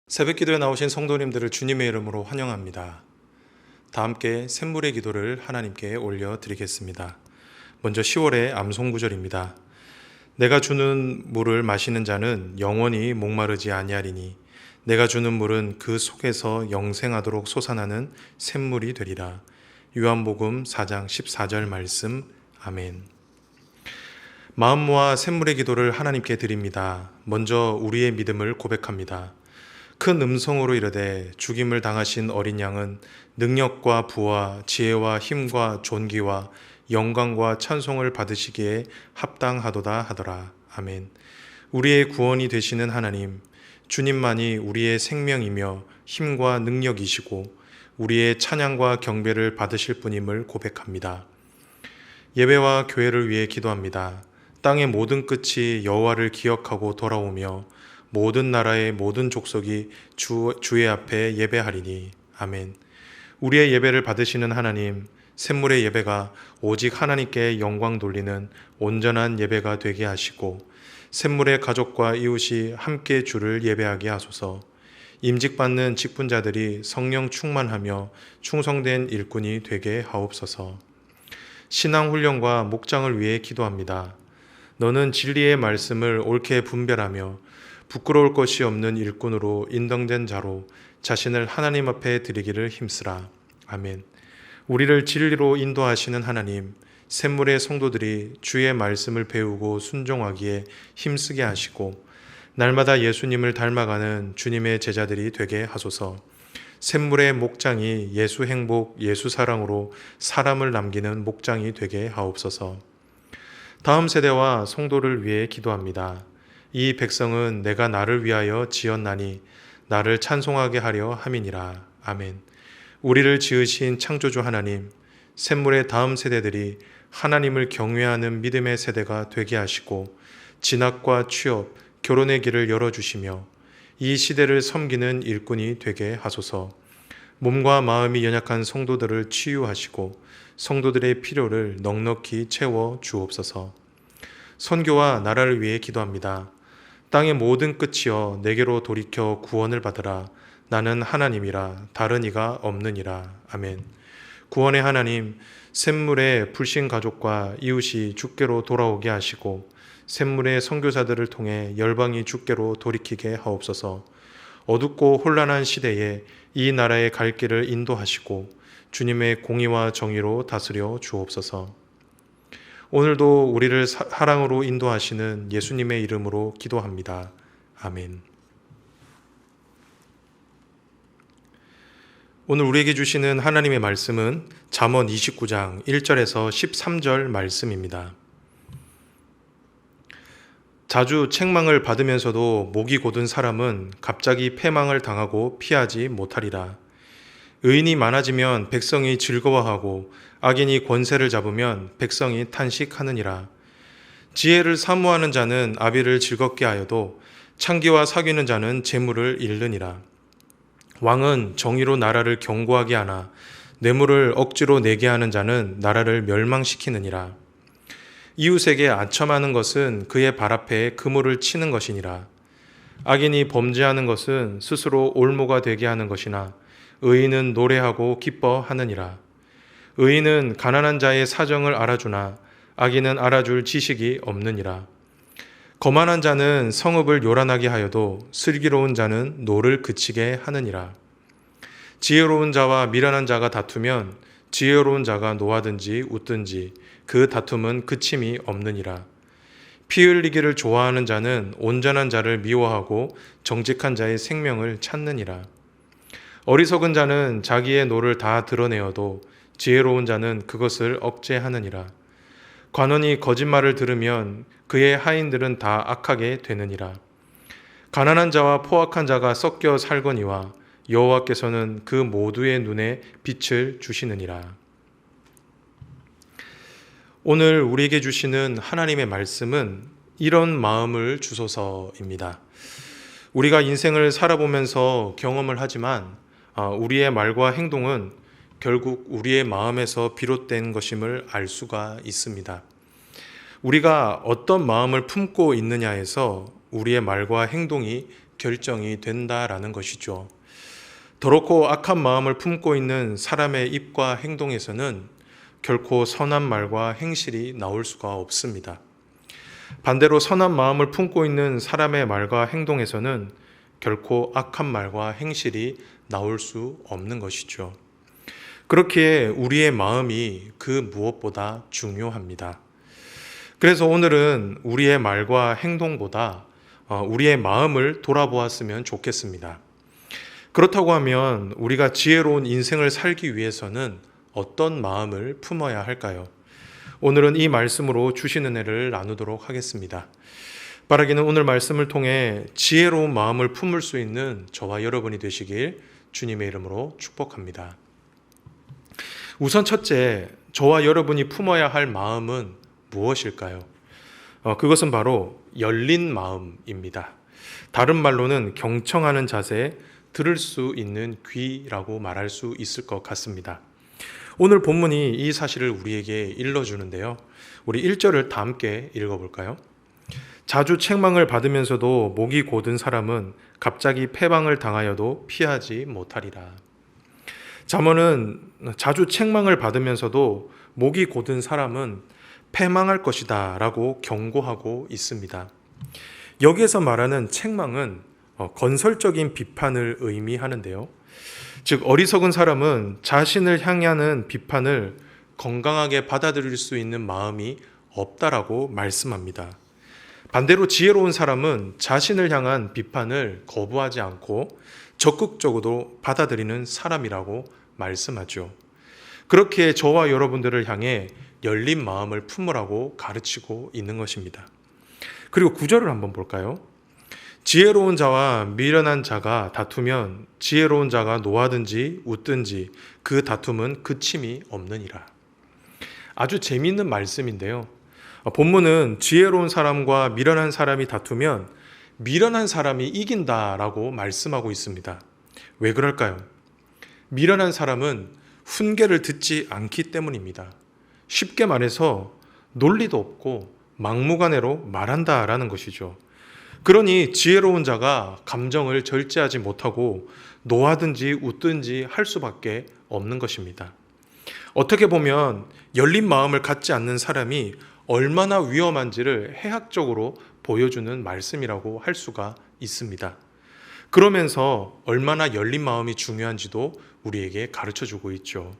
새벽기도에 나오신 성도님들을 주님의 이름으로 환영합니다. 다 함께 샘물의 기도를 하나님께 올려드리겠습니다. 먼저 10월의 암송구절입니다. 내가 주는 물을 마시는 자는 영원히 목마르지 아니하리니 내가 주는 물은 그 속에서 영생하도록 솟아나는 샘물이 되리라. 요한복음 4장 14절 말씀. 아멘. 마음 모아 샘물의 기도를 하나님께 드립니다. 먼저 우리의 믿음을 고백합니다. 큰 음성으로 이르되 죽임을 당하신 어린 양은 능력과 부와 지혜와 힘과 존귀와 영광과 찬송을 받으시기에 합당하도다 하더라. 아멘. 우리의 구원이 되시는 하나님, 주님만이 우리의 생명이며 힘과 능력이시고 우리의 찬양과 경배를 받으실 분임을 고백합니다. 예배와 교회를 위해 기도합니다. 땅의 모든 끝이 여호와를 기억하고 돌아오며 모든 나라의 모든 족속이 주의 앞에 예배하리니. 아멘. 우리의 예배를 받으시는 하나님, 샘물의 예배가 오직 하나님께 영광 돌리는 온전한 예배가 되게 하시고 샘물의 가족과 이웃이 함께 주를 예배하게 하소서. 임직받는 직분자들이 성령 충만하며 충성된 일꾼이 되게 하옵소서. 신앙훈련과 목장을 위해 기도합니다. 너는 진리의 말씀을 옳게 분별하며 부끄러울 것이 없는 일꾼으로 인정된 자로 자신을 하나님 앞에 드리기를 힘쓰라. 아멘. 우리를 진리로 인도하시는 하나님, 샘물의 성도들이 주의 말씀을 배우고 순종하기에 힘쓰게 하시고 날마다 예수님을 닮아가는 주님의 제자들이 되게 하소서. 샘물의 목장이 예수 행복, 예수 사랑으로 사람을 남기는 목장이 되게 하옵소서. 다음 세대와 성도를 위해 기도합니다. 이 백성은 내가 나를 위하여 지었나니 나를 찬송하게 하려 함이니라. 아멘. 우리를 지으신 창조주 하나님, 샘물의 다음 세대들이 하나님을 경외하는 믿음의 세대가 되게 하시고 진학과 취업, 결혼의 길을 열어주시며 이 시대를 섬기는 일꾼이 되게 하소서. 몸과 마음이 연약한 성도들을 치유하시고 성도들의 필요를 넉넉히 채워 주옵소서. 선교와 나라를 위해 기도합니다. 땅의 모든 끝이여 내게로 돌이켜 구원을 받으라. 나는 하나님이라 다른 이가 없느니라. 아멘. 구원의 하나님, 샘물의 불신 가족과 이웃이 주께로 돌아오게 하시고 샘물의 선교사들을 통해 열방이 주께로 돌이키게 하옵소서. 어둡고 혼란한 시대에 이 나라의 갈 길을 인도하시고 주님의 공의와 정의로 다스려 주옵소서. 오늘도 우리를 사랑으로 인도하시는 예수님의 이름으로 기도합니다. 아멘. 오늘 우리에게 주시는 하나님의 말씀은 잠언 29장 1절에서 13절 말씀입니다. 자주 책망을 받으면서도 목이 곧은 사람은 갑자기 패망을 당하고 피하지 못하리라. 의인이 많아지면 백성이 즐거워하고 악인이 권세를 잡으면 백성이 탄식하느니라. 지혜를 사모하는 자는 아비를 즐겁게 하여도 창기와 사귀는 자는 재물을 잃느니라. 왕은 정의로 나라를 견고하게 하나 뇌물을 억지로 내게 하는 자는 나라를 멸망시키느니라. 이웃에게 아첨하는 것은 그의 발 앞에 그물을 치는 것이니라. 악인이 범죄하는 것은 스스로 올무가 되게 하는 것이나 의인은 노래하고 기뻐하느니라. 의인은 가난한 자의 사정을 알아주나 악인은 알아줄 지식이 없느니라. 거만한 자는 성읍을 요란하게 하여도 슬기로운 자는 노를 그치게 하느니라. 지혜로운 자와 미련한 자가 다투면 지혜로운 자가 노하든지 웃든지 그 다툼은 그침이 없느니라. 피 흘리기를 좋아하는 자는 온전한 자를 미워하고 정직한 자의 생명을 찾느니라. 어리석은 자는 자기의 노를 다 드러내어도 지혜로운 자는 그것을 억제하느니라. 관원이 거짓말을 들으면 그의 하인들은 다 악하게 되느니라. 가난한 자와 포악한 자가 섞여 살거니와 여호와께서는 그 모두의 눈에 빛을 주시느니라. 오늘 우리에게 주시는 하나님의 말씀은 이런 마음을 주소서입니다. 우리가 인생을 살아보면서 경험을 하지만 우리의 말과 행동은 결국 우리의 마음에서 비롯된 것임을 알 수가 있습니다. 우리가 어떤 마음을 품고 있느냐에서 우리의 말과 행동이 결정이 된다라는 것이죠. 더럽고 악한 마음을 품고 있는 사람의 입과 행동에서는 결코 선한 말과 행실이 나올 수가 없습니다. 반대로 선한 마음을 품고 있는 사람의 말과 행동에서는 결코 악한 말과 행실이 나올 수 없는 것이죠. 그렇기에 우리의 마음이 그 무엇보다 중요합니다. 그래서 오늘은 우리의 말과 행동보다 우리의 마음을 돌아보았으면 좋겠습니다. 그렇다고 하면 우리가 지혜로운 인생을 살기 위해서는 어떤 마음을 품어야 할까요? 오늘은 이 말씀으로 주신 은혜를 나누도록 하겠습니다. 바라기는 오늘 말씀을 통해 지혜로운 마음을 품을 수 있는 저와 여러분이 되시길 주님의 이름으로 축복합니다. 우선 첫째, 저와 여러분이 품어야 할 마음은 무엇일까요? 그것은 바로 열린 마음입니다. 다른 말로는 경청하는 자세, 들을 수 있는 귀라고 말할 수 있을 것 같습니다. 오늘 본문이 이 사실을 우리에게 일러주는데요. 우리 1절을 다 함께 읽어볼까요? 자주 책망을 받으면서도 목이 곧은 사람은 갑자기 패방을 당하여도 피하지 못하리라. 잠언은 자주 책망을 받으면서도 목이 곧은 사람은 패망할 것이다 라고 경고하고 있습니다. 여기에서 말하는 책망은 건설적인 비판을 의미하는데요. 즉 어리석은 사람은 자신을 향하는 비판을 건강하게 받아들일 수 있는 마음이 없다라고 말씀합니다. 반대로 지혜로운 사람은 자신을 향한 비판을 거부하지 않고 적극적으로 받아들이는 사람이라고 말씀하죠. 그렇게 저와 여러분들을 향해 열린 마음을 품으라고 가르치고 있는 것입니다. 그리고 9절을 한번 볼까요? 지혜로운 자와 미련한 자가 다투면 지혜로운 자가 노하든지 웃든지 그 다툼은 그침이 없느니라. 아주 재미있는 말씀인데요. 본문은 지혜로운 사람과 미련한 사람이 다투면 미련한 사람이 이긴다라고 말씀하고 있습니다. 왜 그럴까요? 미련한 사람은 훈계를 듣지 않기 때문입니다. 쉽게 말해서 논리도 없고 막무가내로 말한다라는 것이죠. 그러니 지혜로운 자가 감정을 절제하지 못하고 노하든지 웃든지 할 수밖에 없는 것입니다. 어떻게 보면 열린 마음을 갖지 않는 사람이 얼마나 위험한지를 해학적으로 보여주는 말씀이라고 할 수가 있습니다. 그러면서 얼마나 열린 마음이 중요한지도 우리에게 가르쳐주고 있죠.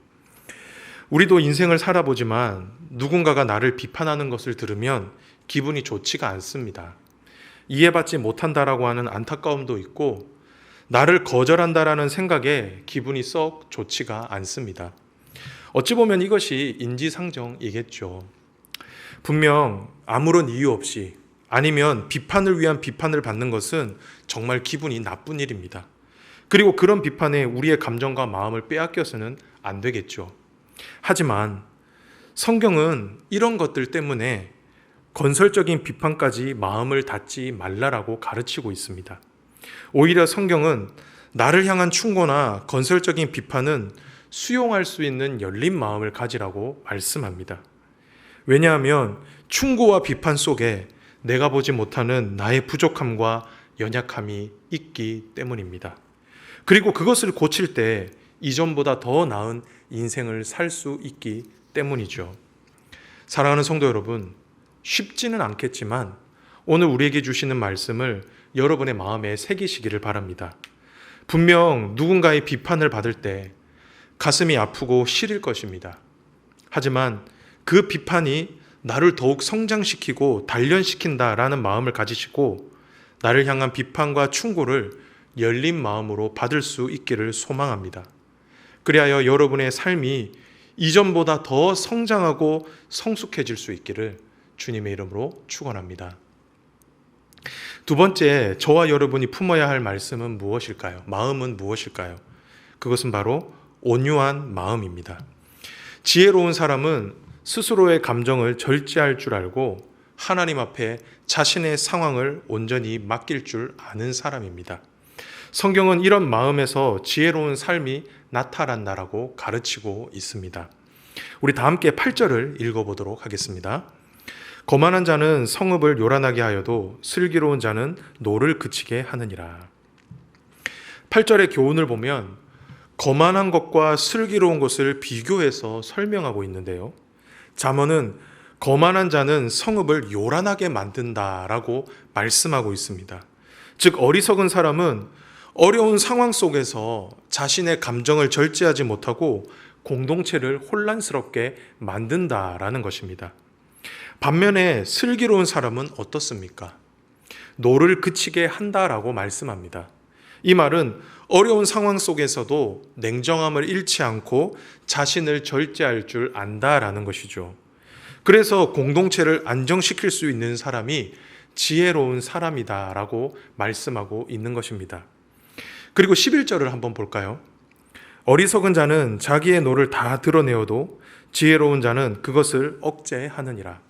우리도 인생을 살아보지만 누군가가 나를 비판하는 것을 들으면 기분이 좋지가 않습니다. 이해받지 못한다라고 하는 안타까움도 있고 나를 거절한다라는 생각에 기분이 썩 좋지가 않습니다. 어찌 보면 이것이 인지상정이겠죠. 분명 아무런 이유 없이 아니면 비판을 위한 비판을 받는 것은 정말 기분이 나쁜 일입니다. 그리고 그런 비판에 우리의 감정과 마음을 빼앗겨서는 안 되겠죠. 하지만 성경은 이런 것들 때문에 건설적인 비판까지 마음을 닫지 말라라고 가르치고 있습니다. 오히려 성경은 나를 향한 충고나 건설적인 비판은 수용할 수 있는 열린 마음을 가지라고 말씀합니다. 왜냐하면 충고와 비판 속에 내가 보지 못하는 나의 부족함과 연약함이 있기 때문입니다. 그리고 그것을 고칠 때 이전보다 더 나은 인생을 살 수 있기 때문이죠. 사랑하는 성도 여러분, 쉽지는 않겠지만 오늘 우리에게 주시는 말씀을 여러분의 마음에 새기시기를 바랍니다. 분명 누군가의 비판을 받을 때 가슴이 아프고 시릴 것입니다. 하지만 그 비판이 나를 더욱 성장시키고 단련시킨다라는 마음을 가지시고 나를 향한 비판과 충고를 열린 마음으로 받을 수 있기를 소망합니다. 그리하여 여러분의 삶이 이전보다 더 성장하고 성숙해질 수 있기를 주님의 이름으로 축원합니다. 두 번째, 저와 여러분이 품어야 할 말씀은 무엇일까요? 마음은 무엇일까요? 그것은 바로 온유한 마음입니다. 지혜로운 사람은 스스로의 감정을 절제할 줄 알고 하나님 앞에 자신의 상황을 온전히 맡길 줄 아는 사람입니다. 성경은 이런 마음에서 지혜로운 삶이 나타난다라고 가르치고 있습니다. 우리 다 함께 8절을 읽어보도록 하겠습니다. 거만한 자는 성읍을 요란하게 하여도 슬기로운 자는 노를 그치게 하느니라. 8절의 교훈을 보면 거만한 것과 슬기로운 것을 비교해서 설명하고 있는데요. 잠언은 거만한 자는 성읍을 요란하게 만든다라고 말씀하고 있습니다. 즉 어리석은 사람은 어려운 상황 속에서 자신의 감정을 절제하지 못하고 공동체를 혼란스럽게 만든다라는 것입니다. 반면에 슬기로운 사람은 어떻습니까? 노를 그치게 한다라고 말씀합니다. 이 말은 어려운 상황 속에서도 냉정함을 잃지 않고 자신을 절제할 줄 안다라는 것이죠. 그래서 공동체를 안정시킬 수 있는 사람이 지혜로운 사람이다라고 말씀하고 있는 것입니다. 그리고 11절을 한번 볼까요? 어리석은 자는 자기의 노를 다 드러내어도 지혜로운 자는 그것을 억제하느니라.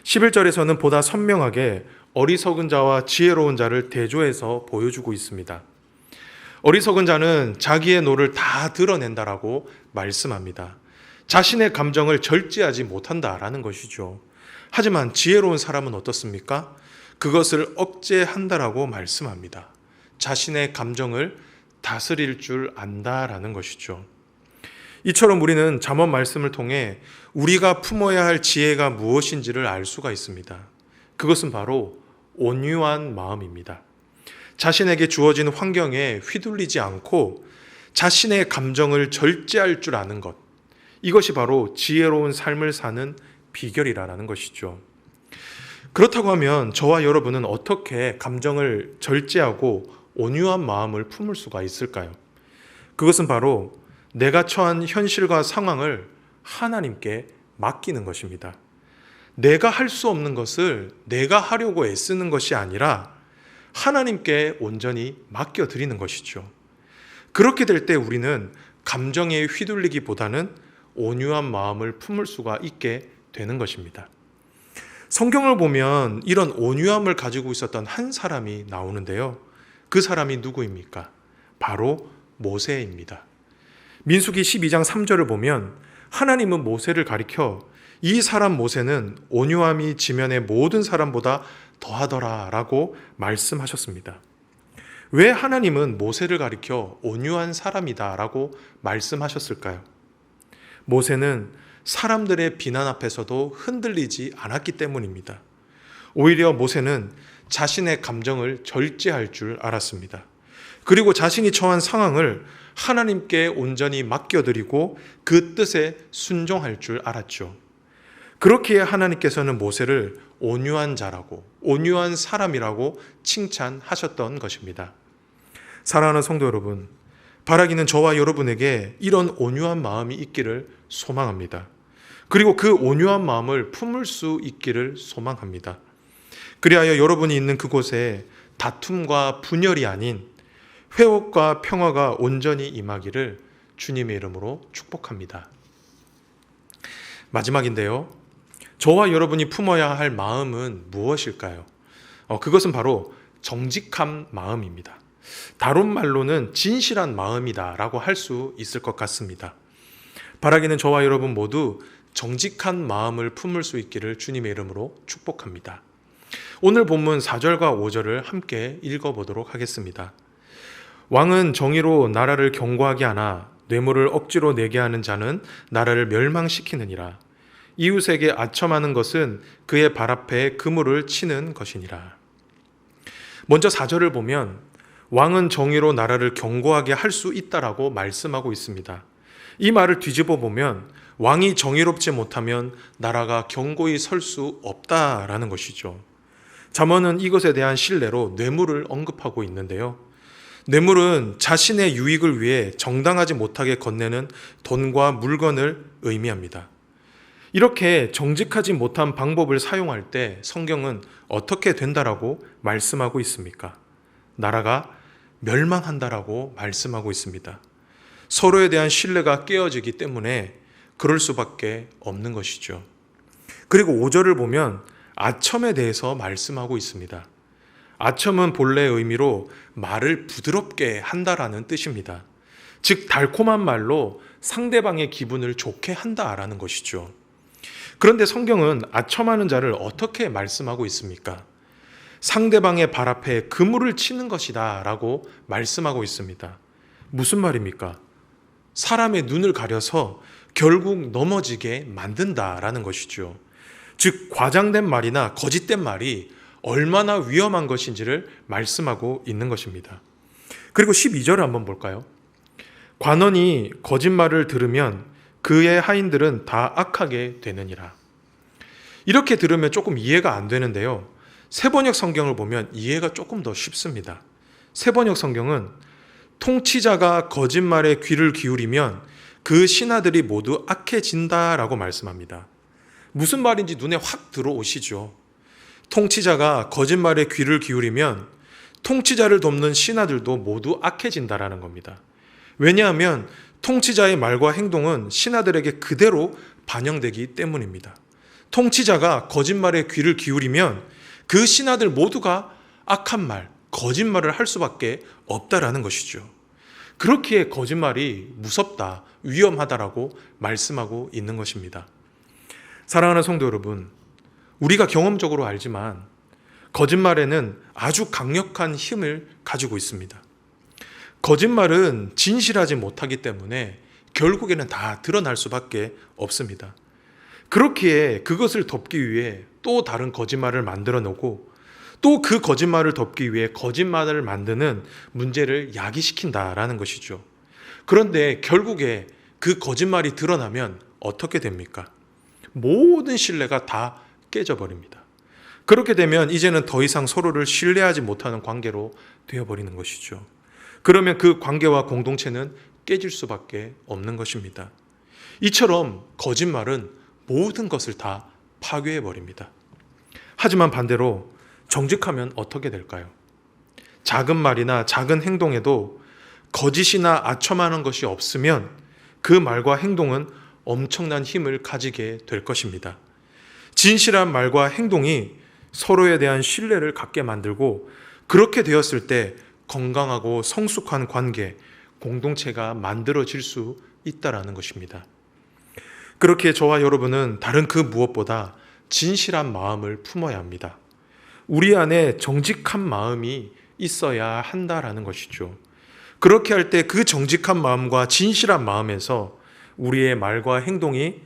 11절에서는 보다 선명하게 어리석은 자와 지혜로운 자를 대조해서 보여주고 있습니다. 어리석은 자는 자기의 노를 다 드러낸다라고 말씀합니다. 자신의 감정을 절제하지 못한다라는 것이죠. 하지만 지혜로운 사람은 어떻습니까? 그것을 억제한다라고 말씀합니다. 자신의 감정을 다스릴 줄 안다라는 것이죠. 이처럼 우리는 잠언 말씀을 통해 우리가 품어야 할 지혜가 무엇인지를 알 수가 있습니다. 그것은 바로 온유한 마음입니다. 자신에게 주어진 환경에 휘둘리지 않고 자신의 감정을 절제할 줄 아는 것, 이것이 바로 지혜로운 삶을 사는 비결이라는 것이죠. 그렇다고 하면 저와 여러분은 어떻게 감정을 절제하고 온유한 마음을 품을 수가 있을까요? 그것은 바로 내가 처한 현실과 상황을 하나님께 맡기는 것입니다. 내가 할 수 없는 것을 내가 하려고 애쓰는 것이 아니라 하나님께 온전히 맡겨드리는 것이죠. 그렇게 될 때 우리는 감정에 휘둘리기보다는 온유한 마음을 품을 수가 있게 되는 것입니다. 성경을 보면 이런 온유함을 가지고 있었던 한 사람이 나오는데요. 그 사람이 누구입니까? 바로 모세입니다. 민수기 12장 3절을 보면 하나님은 모세를 가리켜 이 사람 모세는 온유함이 지면의 모든 사람보다 더하더라라고 말씀하셨습니다. 왜 하나님은 모세를 가리켜 온유한 사람이다라고 말씀하셨을까요? 모세는 사람들의 비난 앞에서도 흔들리지 않았기 때문입니다. 오히려 모세는 자신의 감정을 절제할 줄 알았습니다. 그리고 자신이 처한 상황을 하나님께 온전히 맡겨드리고 그 뜻에 순종할 줄 알았죠. 그렇기에 하나님께서는 모세를 온유한 자라고, 온유한 사람이라고 칭찬하셨던 것입니다. 사랑하는 성도 여러분, 바라기는 저와 여러분에게 이런 온유한 마음이 있기를 소망합니다. 그리고 그 온유한 마음을 품을 수 있기를 소망합니다. 그리하여 여러분이 있는 그곳에 다툼과 분열이 아닌 회복과 평화가 온전히 임하기를 주님의 이름으로 축복합니다. 마지막인데요. 저와 여러분이 품어야 할 마음은 무엇일까요? 그것은 바로 정직한 마음입니다. 다른 말로는 진실한 마음이다라고 할 수 있을 것 같습니다. 바라기는 저와 여러분 모두 정직한 마음을 품을 수 있기를 주님의 이름으로 축복합니다. 오늘 본문 4절과 5절을 함께 읽어보도록 하겠습니다. 왕은 정의로 나라를 경고하게 하나 뇌물을 억지로 내게 하는 자는 나라를 멸망시키느니라. 이웃에게 아첨하는 것은 그의 발 앞에 그물을 치는 것이니라. 먼저 4절을 보면 왕은 정의로 나라를 경고하게 할 수 있다라고 말씀하고 있습니다. 이 말을 뒤집어 보면 왕이 정의롭지 못하면 나라가 견고히 설 수 없다라는 것이죠. 잠언은 이것에 대한 신뢰로 뇌물을 언급하고 있는데요. 뇌물은 자신의 유익을 위해 정당하지 못하게 건네는 돈과 물건을 의미합니다. 이렇게 정직하지 못한 방법을 사용할 때 성경은 어떻게 된다라고 말씀하고 있습니까? 나라가 멸망한다라고 말씀하고 있습니다. 서로에 대한 신뢰가 깨어지기 때문에 그럴 수밖에 없는 것이죠. 그리고 5절을 보면 아첨에 대해서 말씀하고 있습니다. 아첨은 본래 의미로 말을 부드럽게 한다라는 뜻입니다. 즉 달콤한 말로 상대방의 기분을 좋게 한다라는 것이죠. 그런데 성경은 아첨하는 자를 어떻게 말씀하고 있습니까? 상대방의 발 앞에 그물을 치는 것이다 라고 말씀하고 있습니다. 무슨 말입니까? 사람의 눈을 가려서 결국 넘어지게 만든다라는 것이죠. 즉 과장된 말이나 거짓된 말이 얼마나 위험한 것인지를 말씀하고 있는 것입니다. 그리고 12절을 한번 볼까요? 관원이 거짓말을 들으면 그의 하인들은 다 악하게 되느니라. 이렇게 들으면 조금 이해가 안 되는데요. 새번역 성경을 보면 이해가 조금 더 쉽습니다. 새번역 성경은 통치자가 거짓말에 귀를 기울이면 그 신하들이 모두 악해진다라고 말씀합니다. 무슨 말인지 눈에 확 들어오시죠. 통치자가 거짓말에 귀를 기울이면 통치자를 돕는 신하들도 모두 악해진다라는 겁니다. 왜냐하면 통치자의 말과 행동은 신하들에게 그대로 반영되기 때문입니다. 통치자가 거짓말에 귀를 기울이면 그 신하들 모두가 악한 말, 거짓말을 할 수밖에 없다라는 것이죠. 그렇기에 거짓말이 무섭다, 위험하다라고 말씀하고 있는 것입니다. 사랑하는 성도 여러분, 우리가 경험적으로 알지만 거짓말에는 아주 강력한 힘을 가지고 있습니다. 거짓말은 진실하지 못하기 때문에 결국에는 다 드러날 수밖에 없습니다. 그렇기에 그것을 덮기 위해 또 다른 거짓말을 만들어 놓고 또 그 거짓말을 덮기 위해 거짓말을 만드는 문제를 야기시킨다라는 것이죠. 그런데 결국에 그 거짓말이 드러나면 어떻게 됩니까? 모든 신뢰가 다 깨져버립니다. 그렇게 되면 이제는 더 이상 서로를 신뢰하지 못하는 관계로 되어버리는 것이죠. 그러면 그 관계와 공동체는 깨질 수밖에 없는 것입니다. 이처럼 거짓말은 모든 것을 다 파괴해버립니다. 하지만 반대로 정직하면 어떻게 될까요? 작은 말이나 작은 행동에도 거짓이나 아첨하는 것이 없으면 그 말과 행동은 엄청난 힘을 가지게 될 것입니다. 진실한 말과 행동이 서로에 대한 신뢰를 갖게 만들고 그렇게 되었을 때 건강하고 성숙한 관계, 공동체가 만들어질 수 있다라는 것입니다. 그렇게 저와 여러분은 다른 그 무엇보다 진실한 마음을 품어야 합니다. 우리 안에 정직한 마음이 있어야 한다라는 것이죠. 그렇게 할 때 그 정직한 마음과 진실한 마음에서 우리의 말과 행동이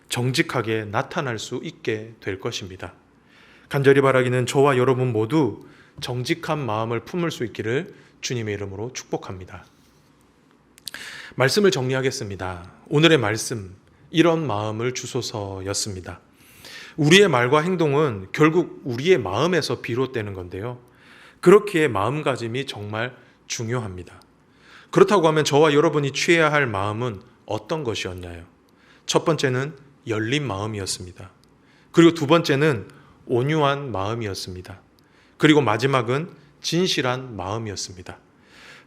정직하게 나타날 수 있게 될 것입니다. 간절히 바라기는 저와 여러분 모두 정직한 마음을 품을 수 있기를 주님의 이름으로 축복합니다. 말씀을 정리하겠습니다. 오늘의 말씀, 이런 마음을 주소서였습니다. 우리의 말과 행동은 결국 우리의 마음에서 비롯되는 건데요. 그렇기에 마음가짐이 정말 중요합니다. 그렇다고 하면 저와 여러분이 취해야 할 마음은 어떤 것이었나요? 첫 번째는 열린 마음이었습니다. 그리고 두 번째는 온유한 마음이었습니다. 그리고 마지막은 진실한 마음이었습니다.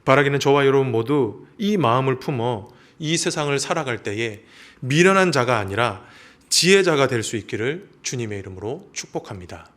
바라기는 저와 여러분 모두 이 마음을 품어 이 세상을 살아갈 때에 미련한 자가 아니라 지혜자가 될 수 있기를 주님의 이름으로 축복합니다.